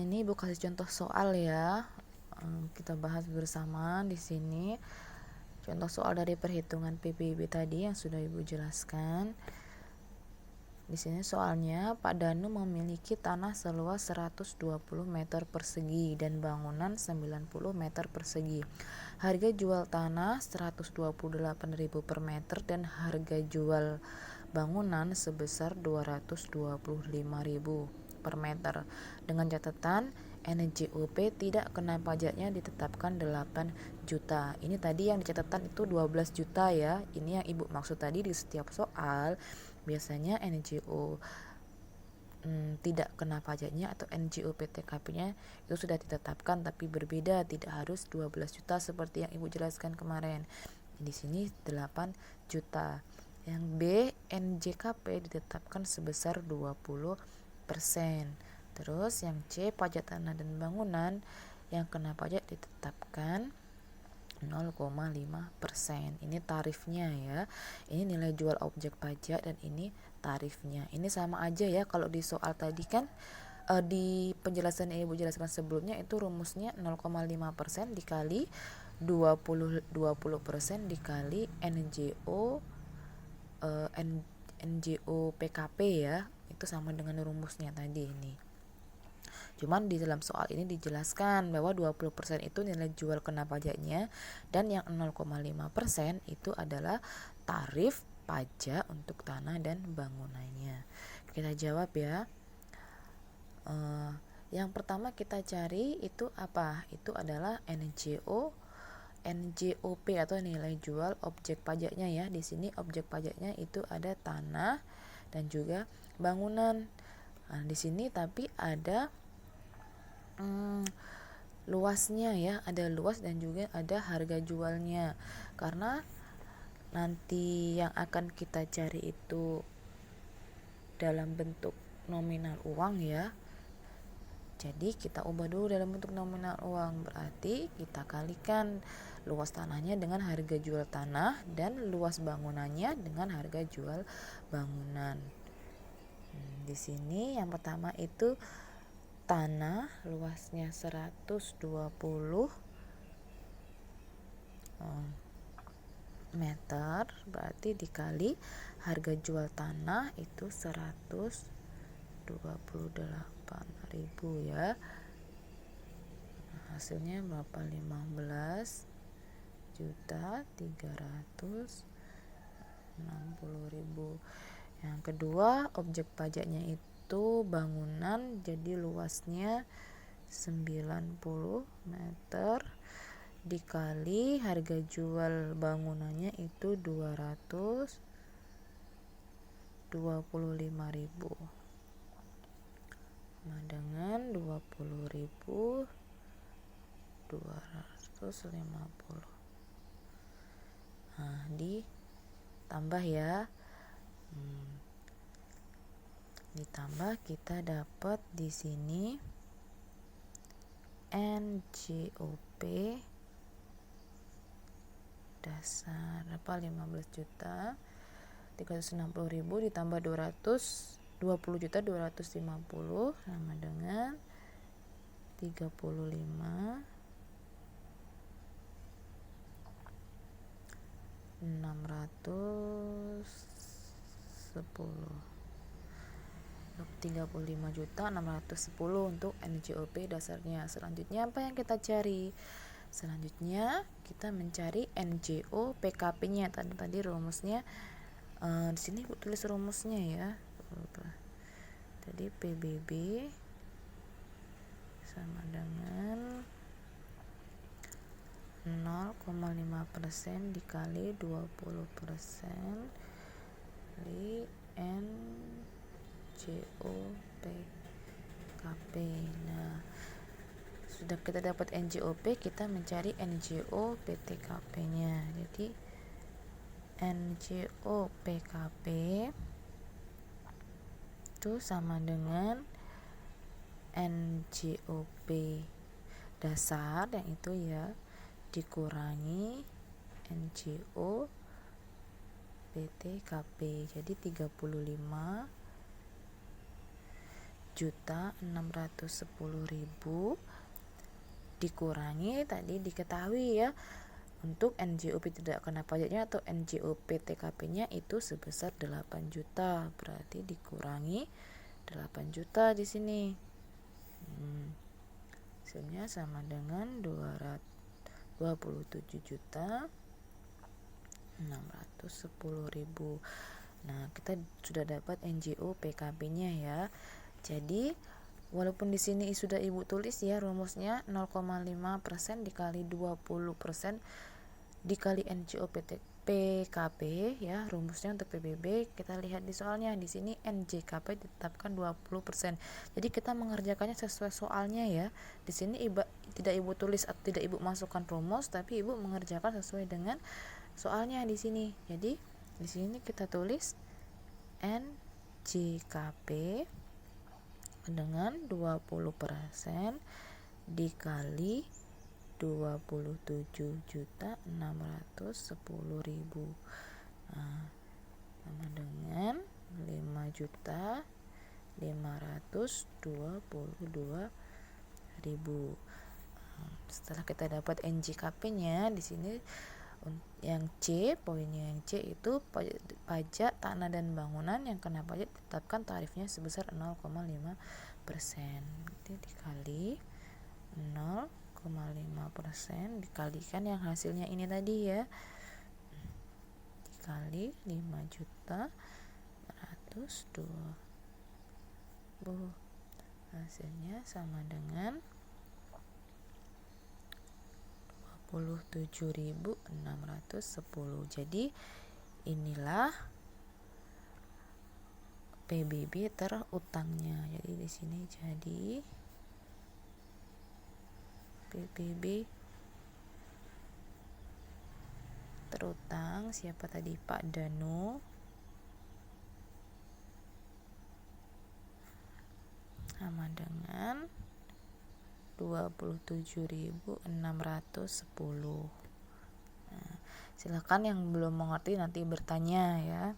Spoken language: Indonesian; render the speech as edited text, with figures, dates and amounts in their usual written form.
Ini Ibu kasih contoh soal ya. Kita bahas bersama di sini. Contoh soal dari perhitungan PBB tadi yang sudah Ibu jelaskan. Di sini soalnya, Pak Danu memiliki tanah seluas 120 meter persegi dan bangunan 90 meter persegi. Harga jual tanah 128.000 per meter dan harga jual bangunan sebesar 225.000 per meter. Dengan catatan NJOP tidak kena pajaknya ditetapkan 8 juta. Ini tadi yang dicatatkan itu 12 juta ya. Ini yang Ibu maksud tadi di setiap soal. Biasanya NJO tidak kena pajaknya atau NJO PTKP-nya itu sudah ditetapkan, tapi berbeda, tidak harus 12 juta seperti yang Ibu jelaskan kemarin. Di sini 8 juta. Yang B, NJKP ditetapkan sebesar 20%. Terus yang C, pajak tanah dan bangunan yang kena pajak ditetapkan 0,5%. Ini tarifnya ya. Ini nilai jual objek pajak dan ini tarifnya. Ini sama aja ya, kalau di soal tadi kan di penjelasan yang Ibu jelaskan sebelumnya itu rumusnya 0,5% dikali 20% dikali NJO PKP ya. Itu sama dengan rumusnya tadi ini. Cuman di dalam soal ini dijelaskan bahwa 20% itu nilai jual kena pajaknya dan yang 0,5% itu adalah tarif pajak untuk tanah dan bangunannya. Kita jawab ya. Yang pertama kita cari itu apa? Itu adalah NJOP atau nilai jual objek pajaknya ya. Di sini objek pajaknya itu ada tanah dan juga bangunan. Nah, di sini tapi ada luasnya ya, ada luas dan juga ada harga jualnya, karena nanti yang akan kita cari itu dalam bentuk nominal uang ya. Jadi kita ubah dulu dalam bentuk nominal uang, berarti kita kalikan luas tanahnya dengan harga jual tanah dan luas bangunannya dengan harga jual bangunan. Di sini yang pertama itu tanah luasnya 120 meter, berarti dikali harga jual tanah itu 128.000 ya. Hasilnya berapa? 15.360.000. Yang kedua, objek pajaknya itu bangunan, jadi luasnya 90 meter dikali harga jual bangunannya itu 225.000 nah dengan 20.250. Nah, ditambah ya. Ditambah kita dapat di sini NJOP dasar apa 15 juta 360.000 ditambah 20 juta 250 sama dengan 35 610 untuk NJOP dasarnya. Selanjutnya apa yang kita cari? Selanjutnya kita mencari NJO PKP-nya. Tadi rumusnya di sini tulis rumusnya ya. Jadi PBB sama dengan 0,5% dikali 20% di NJO PKP. Nah, sudah kita dapat NJOP, kita mencari NJO PTKP-nya. Jadi NJO PKP itu sama dengan NJOP dasar yang itu ya dikurangi NJO PTKP. Jadi 35 14.610.000 dikurangi tadi diketahui ya, untuk NJOP tidak kena pajaknya atau NJOP TKP-nya itu sebesar 8 juta. Berarti dikurangi 8 juta di sini. Hasilnya sama dengan 27.610.000. Nah, kita sudah dapat NJO PKB-nya ya. Jadi walaupun di sini sudah Ibu tulis ya rumusnya 0,5% dikali 20% dikali NJO PKB ya, rumusnya untuk PBB kita lihat di soalnya. Di sini NJKP ditetapkan 20%. Jadi kita mengerjakannya sesuai soalnya ya. Di sini tidak Ibu tulis atau tidak Ibu masukkan rumus, tapi Ibu mengerjakan sesuai dengan soalnya di sini. Jadi di sini kita tulis NJKP dengan 20% dikali 27.610.000. Nah, sama dengan 5.522.000. Setelah kita dapat NJKP-nya di sini yang C, poinnya yang C itu pajak tanah dan bangunan yang kena pajak ditetapkan tarifnya sebesar 0,5%. Jadi dikali 0,5% dikalikan yang hasilnya ini tadi ya, dikali 5.102.000, hasilnya sama dengan 27.610. Jadi inilah PBB terutangnya. Jadi di sini jadi PBB terutang siapa tadi? Pak Danu sama dengan 27.610. Nah, silakan yang belum mengerti nanti bertanya ya.